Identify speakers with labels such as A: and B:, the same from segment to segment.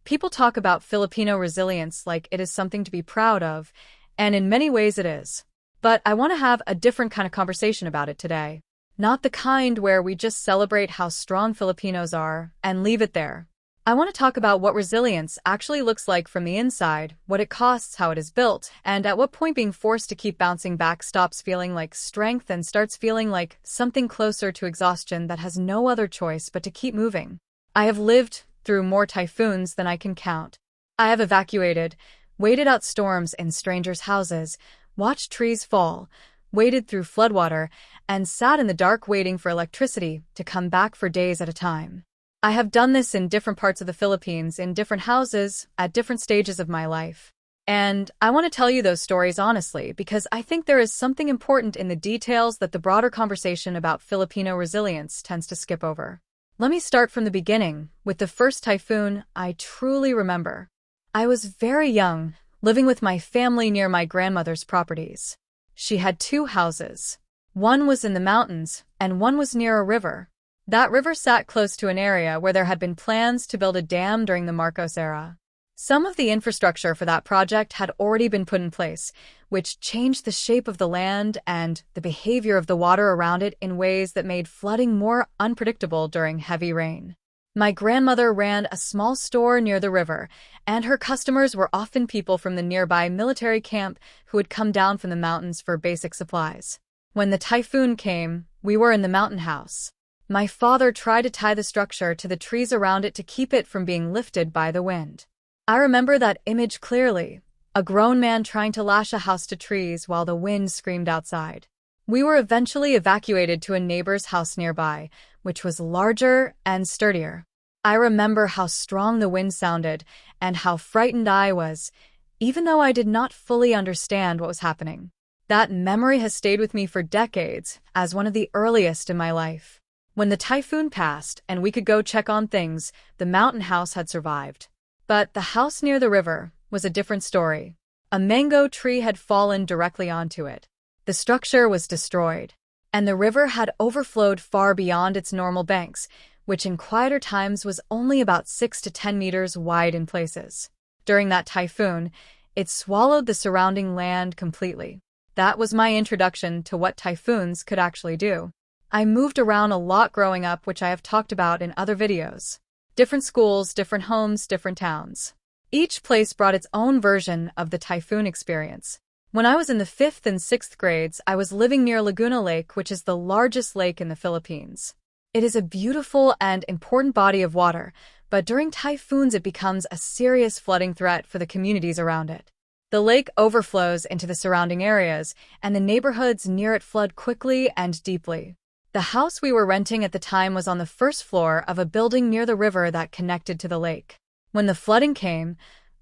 A: People talk about Filipino resilience like it is something to be proud of, and in many ways it is. But I want to have a different kind of conversation about it today. Not the kind where we just celebrate how strong Filipinos are and leave it there. I want to talk about what resilience actually looks like from the inside, what it costs, how it is built, and at what point being forced to keep bouncing back stops feeling like strength and starts feeling like something closer to exhaustion that has no other choice but to keep moving. I have lived through more typhoons than I can count. I have evacuated, waited out storms in strangers' houses, watched trees fall, waded through floodwater, and sat in the dark waiting for electricity to come back for days at a time. I have done this in different parts of the Philippines, in different houses, at different stages of my life. And I want to tell you those stories honestly, because I think there is something important in the details that the broader conversation about Filipino resilience tends to skip over. Let me start from the beginning, with the first typhoon I truly remember. I was very young, living with my family near my grandmother's properties. She had two houses. One was in the mountains, and one was near a river. That river sat close to an area where there had been plans to build a dam during the Marcos era. Some of the infrastructure for that project had already been put in place, which changed the shape of the land and the behavior of the water around it in ways that made flooding more unpredictable during heavy rain. My grandmother ran a small store near the river, and her customers were often people from the nearby military camp who had come down from the mountains for basic supplies. When the typhoon came, we were in the mountain house. My father tried to tie the structure to the trees around it to keep it from being lifted by the wind. I remember that image clearly, a grown man trying to lash a house to trees while the wind screamed outside. We were eventually evacuated to a neighbor's house nearby, which was larger and sturdier. I remember how strong the wind sounded and how frightened I was, even though I did not fully understand what was happening. That memory has stayed with me for decades as one of the earliest in my life. When the typhoon passed and we could go check on things, the mountain house had survived. But the house near the river was a different story. A mango tree had fallen directly onto it. The structure was destroyed, and the river had overflowed far beyond its normal banks, which in quieter times was only about 6 to 10 meters wide in places. During that typhoon, it swallowed the surrounding land completely. That was my introduction to what typhoons could actually do. I moved around a lot growing up, which I have talked about in other videos. Different schools, different homes, different towns. Each place brought its own version of the typhoon experience. When I was in the 5th and 6th grades, I was living near Laguna Lake, which is the largest lake in the Philippines. It is a beautiful and important body of water, but during typhoons it becomes a serious flooding threat for the communities around it. The lake overflows into the surrounding areas, and the neighborhoods near it flood quickly and deeply. The house we were renting at the time was on the first floor of a building near the river that connected to the lake. When the flooding came,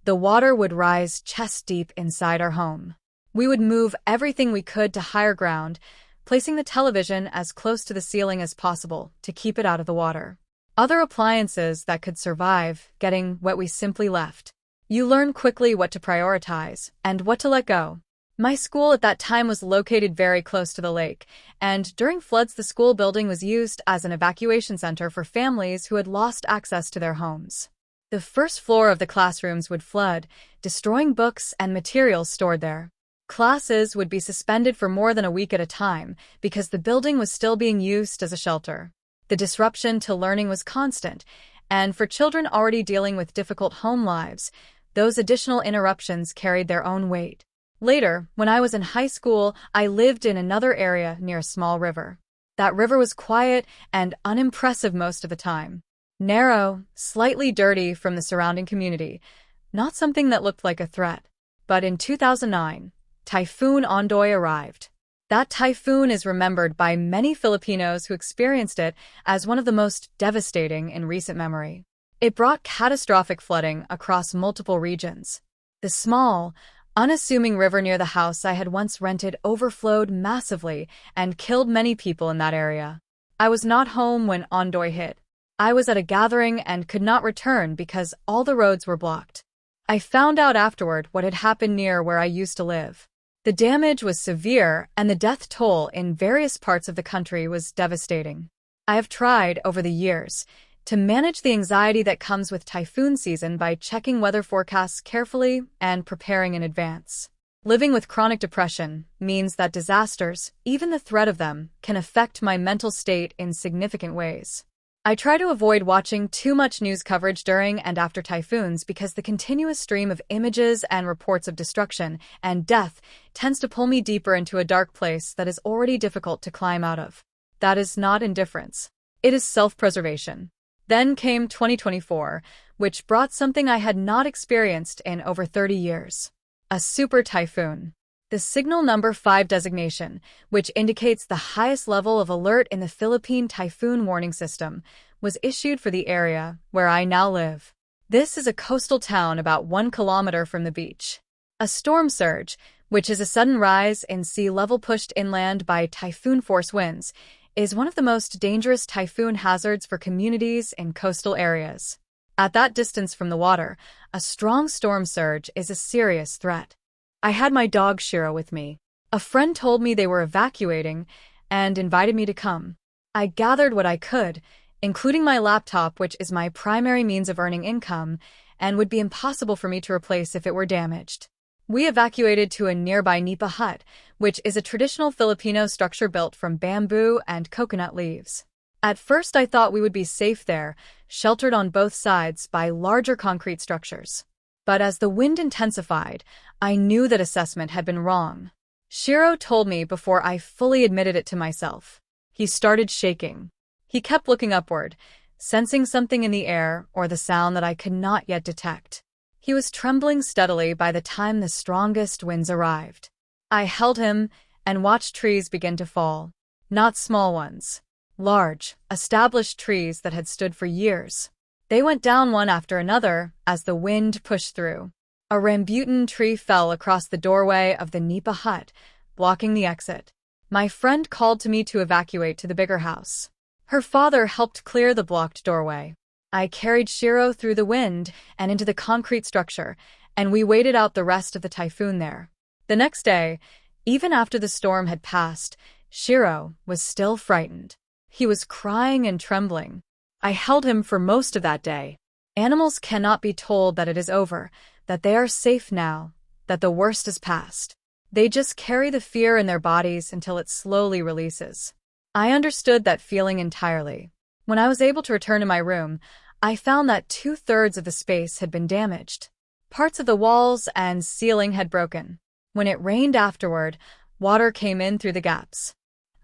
A: the water would rise chest deep inside our home. We would move everything we could to higher ground, placing the television as close to the ceiling as possible to keep it out of the water. Other appliances that could survive getting wet we simply left. You learn quickly what to prioritize and what to let go. My school at that time was located very close to the lake, and during floods the school building was used as an evacuation center for families who had lost access to their homes. The first floor of the classrooms would flood, destroying books and materials stored there. Classes would be suspended for more than a week at a time because the building was still being used as a shelter. The disruption to learning was constant, and for children already dealing with difficult home lives, those additional interruptions carried their own weight. Later, when I was in high school, I lived in another area near a small river. That river was quiet and unimpressive most of the time. Narrow, slightly dirty from the surrounding community, not something that looked like a threat. But in 2009, Typhoon Ondoy arrived. That typhoon is remembered by many Filipinos who experienced it as one of the most devastating in recent memory. It brought catastrophic flooding across multiple regions. The small, unassuming river near the house I had once rented overflowed massively and killed many people in that area. I was not home when Ondoy hit. I was at a gathering and could not return because all the roads were blocked. I found out afterward what had happened near where I used to live. The damage was severe and the death toll in various parts of the country was devastating. I have tried over the years, to manage the anxiety that comes with typhoon season by checking weather forecasts carefully and preparing in advance. Living with chronic depression means that disasters, even the threat of them, can affect my mental state in significant ways. I try to avoid watching too much news coverage during and after typhoons because the continuous stream of images and reports of destruction and death tends to pull me deeper into a dark place that is already difficult to climb out of. That is not indifference. It is self-preservation. Then came 2024, which brought something I had not experienced in over 30 years. A super typhoon. The signal number 5 designation, which indicates the highest level of alert in the Philippine Typhoon Warning System, was issued for the area where I now live. This is a coastal town about 1 kilometer from the beach. A storm surge, which is a sudden rise in sea level pushed inland by typhoon-force winds, is one of the most dangerous typhoon hazards for communities in coastal areas. At that distance from the water, a strong storm surge is a serious threat. I had my dog Shiro with me. A friend told me they were evacuating and invited me to come. I gathered what I could, including my laptop, which is my primary means of earning income and would be impossible for me to replace if it were damaged. We evacuated to a nearby nipa hut, which is a traditional Filipino structure built from bamboo and coconut leaves. At first I thought we would be safe there, sheltered on both sides by larger concrete structures. But as the wind intensified, I knew that assessment had been wrong. Shiro told me before I fully admitted it to myself. He started shaking. He kept looking upward, sensing something in the air or the sound that I could not yet detect. He was trembling steadily by the time the strongest winds arrived. I held him and watched trees begin to fall. Not small ones. Large, established trees that had stood for years. They went down one after another as the wind pushed through. A rambutan tree fell across the doorway of the nipa hut, blocking the exit. My friend called to me to evacuate to the bigger house. Her father helped clear the blocked doorway. I carried Shiro through the wind and into the concrete structure, and we waited out the rest of the typhoon there. The next day, even after the storm had passed, Shiro was still frightened. He was crying and trembling. I held him for most of that day. Animals cannot be told that it is over, that they are safe now, that the worst is past. They just carry the fear in their bodies until it slowly releases. I understood that feeling entirely. When I was able to return to my room, I found that 2/3 of the space had been damaged. Parts of the walls and ceiling had broken. When it rained afterward, water came in through the gaps.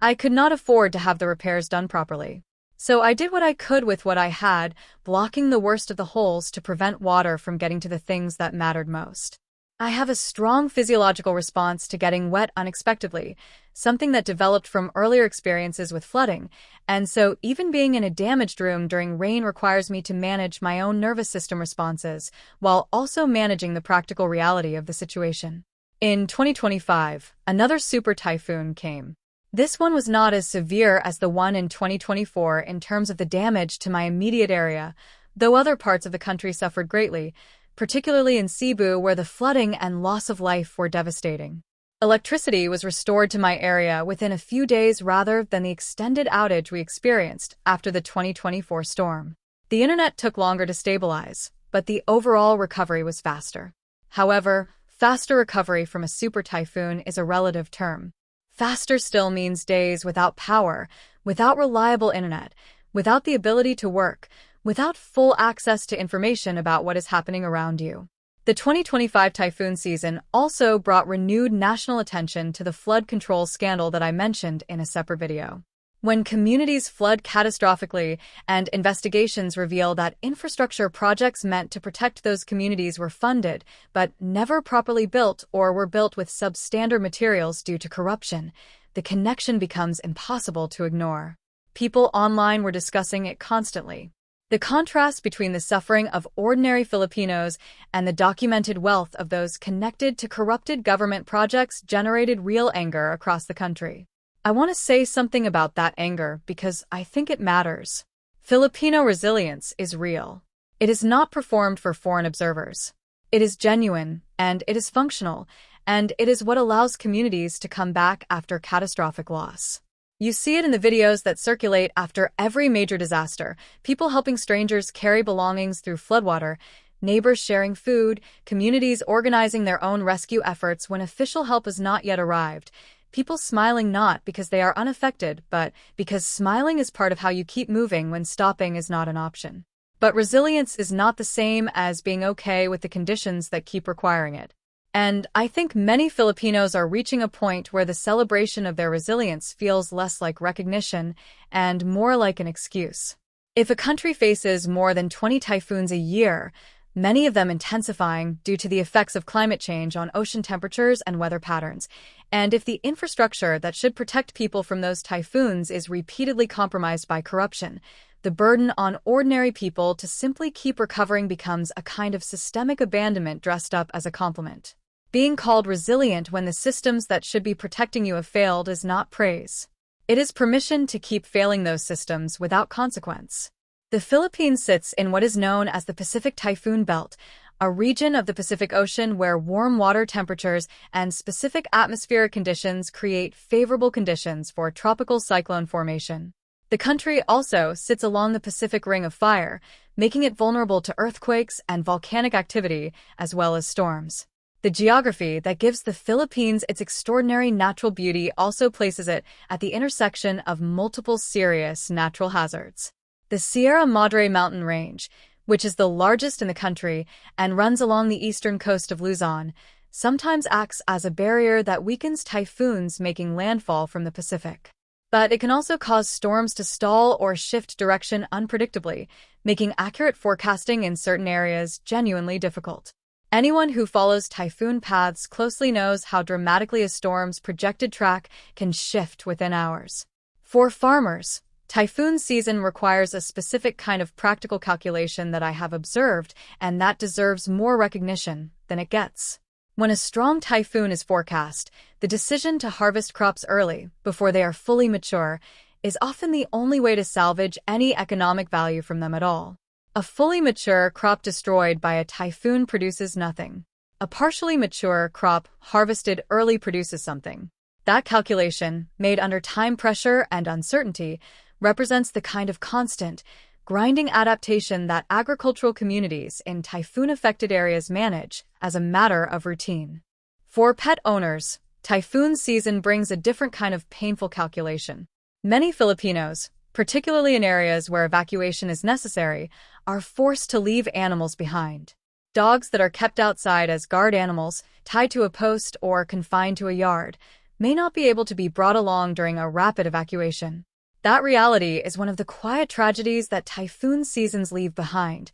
A: I could not afford to have the repairs done properly. So I did what I could with what I had, blocking the worst of the holes to prevent water from getting to the things that mattered most. I have a strong physiological response to getting wet unexpectedly, something that developed from earlier experiences with flooding, and so even being in a damaged room during rain requires me to manage my own nervous system responses, while also managing the practical reality of the situation. In 2025, another super typhoon came. This one was not as severe as the one in 2024 in terms of the damage to my immediate area, though other parts of the country suffered greatly, particularly in Cebu where the flooding and loss of life were devastating. Electricity was restored to my area within a few days rather than the extended outage we experienced after the 2024 storm. The internet took longer to stabilize, but the overall recovery was faster. However, faster recovery from a super typhoon is a relative term. Faster still means days without power, without reliable internet, without the ability to work, without full access to information about what is happening around you. The 2025 typhoon season also brought renewed national attention to the flood control scandal that I mentioned in a separate video. When communities flood catastrophically and investigations reveal that infrastructure projects meant to protect those communities were funded but never properly built or were built with substandard materials due to corruption, the connection becomes impossible to ignore. People online were discussing it constantly. The contrast between the suffering of ordinary Filipinos and the documented wealth of those connected to corrupted government projects generated real anger across the country. I want to say something about that anger because I think it matters. Filipino resilience is real. It is not performed for foreign observers. It is genuine, and it is functional, and it is what allows communities to come back after catastrophic loss. You see it in the videos that circulate after every major disaster, people helping strangers carry belongings through floodwater, neighbors sharing food, communities organizing their own rescue efforts when official help has not yet arrived, people smiling not because they are unaffected, but because smiling is part of how you keep moving when stopping is not an option. But resilience is not the same as being okay with the conditions that keep requiring it. And I think many Filipinos are reaching a point where the celebration of their resilience feels less like recognition and more like an excuse. If a country faces more than 20 typhoons a year, many of them intensifying due to the effects of climate change on ocean temperatures and weather patterns, and if the infrastructure that should protect people from those typhoons is repeatedly compromised by corruption, the burden on ordinary people to simply keep recovering becomes a kind of systemic abandonment dressed up as a compliment. Being called resilient when the systems that should be protecting you have failed is not praise. It is permission to keep failing those systems without consequence. The Philippines sits in what is known as the Pacific Typhoon Belt, a region of the Pacific Ocean where warm water temperatures and specific atmospheric conditions create favorable conditions for tropical cyclone formation. The country also sits along the Pacific Ring of Fire, making it vulnerable to earthquakes and volcanic activity, as well as storms. The geography that gives the Philippines its extraordinary natural beauty also places it at the intersection of multiple serious natural hazards. The Sierra Madre mountain range, which is the largest in the country and runs along the eastern coast of Luzon, sometimes acts as a barrier that weakens typhoons making landfall from the Pacific. But it can also cause storms to stall or shift direction unpredictably, making accurate forecasting in certain areas genuinely difficult. Anyone who follows typhoon paths closely knows how dramatically a storm's projected track can shift within hours. For farmers, typhoon season requires a specific kind of practical calculation that I have observed, and that deserves more recognition than it gets. When a strong typhoon is forecast, the decision to harvest crops early, before they are fully mature, is often the only way to salvage any economic value from them at all. A fully mature crop destroyed by a typhoon produces nothing. A partially mature crop harvested early produces something. That calculation, made under time pressure and uncertainty, represents the kind of constant, grinding adaptation that agricultural communities in typhoon-affected areas manage as a matter of routine. For pet owners, typhoon season brings a different kind of painful calculation. Many Filipinos, particularly in areas where evacuation is necessary, are forced to leave animals behind. Dogs that are kept outside as guard animals, tied to a post or confined to a yard, may not be able to be brought along during a rapid evacuation. That reality is one of the quiet tragedies that typhoon seasons leave behind,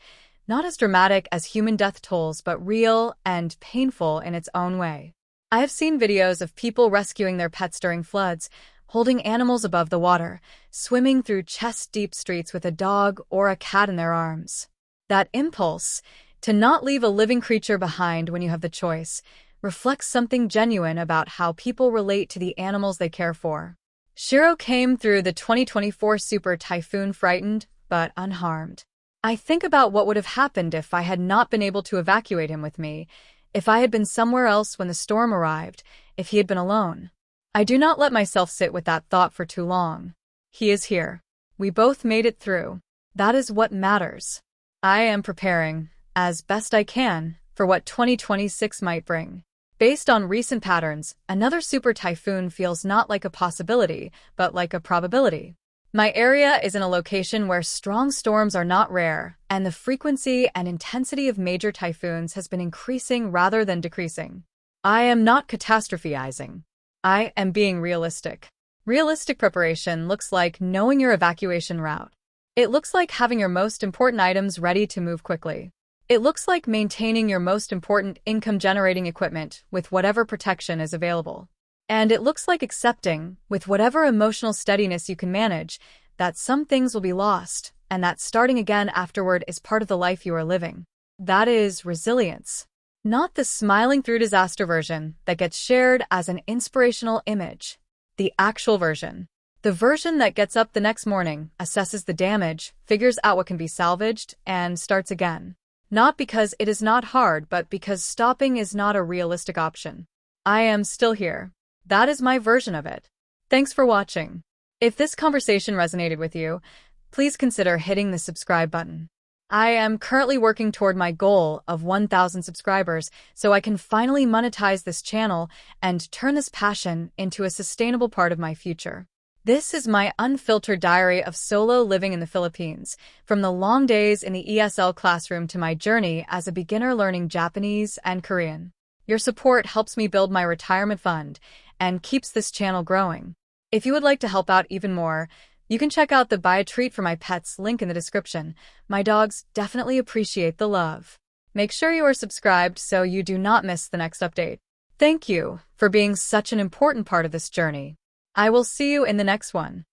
A: not as dramatic as human death tolls, but real and painful in its own way. I have seen videos of people rescuing their pets during floods, holding animals above the water, swimming through chest-deep streets with a dog or a cat in their arms. That impulse, to not leave a living creature behind when you have the choice, reflects something genuine about how people relate to the animals they care for. Shiro came through the 2024 super typhoon frightened, but unharmed. I think about what would have happened if I had not been able to evacuate him with me, if I had been somewhere else when the storm arrived, if he had been alone. I do not let myself sit with that thought for too long. He is here. We both made it through. That is what matters. I am preparing, as best I can, for what 2026 might bring. Based on recent patterns, another super typhoon feels not like a possibility, but like a probability. My area is in a location where strong storms are not rare, and the frequency and intensity of major typhoons has been increasing rather than decreasing. I am not catastrophizing. I am being realistic. Realistic preparation looks like knowing your evacuation route. It looks like having your most important items ready to move quickly. It looks like maintaining your most important income-generating equipment with whatever protection is available. And it looks like accepting, with whatever emotional steadiness you can manage, that some things will be lost, and that starting again afterward is part of the life you are living. That is resilience. Not the smiling through disaster version that gets shared as an inspirational image. The actual version. The version that gets up the next morning, assesses the damage, figures out what can be salvaged, and starts again. Not because it is not hard, but because stopping is not a realistic option. I am still here. That is my version of it. Thanks for watching. If this conversation resonated with you, please consider hitting the subscribe button. I am currently working toward my goal of 1,000 subscribers so I can finally monetize this channel and turn this passion into a sustainable part of my future. This is my unfiltered diary of solo living in the Philippines, from the long days in the ESL classroom to my journey as a beginner learning Japanese and Korean. Your support helps me build my retirement fund and keeps this channel growing. If you would like to help out even more, you can check out the Buy a Treat for My Pets link in the description. My dogs definitely appreciate the love. Make sure you are subscribed so you do not miss the next update. Thank you for being such an important part of this journey. I will see you in the next one.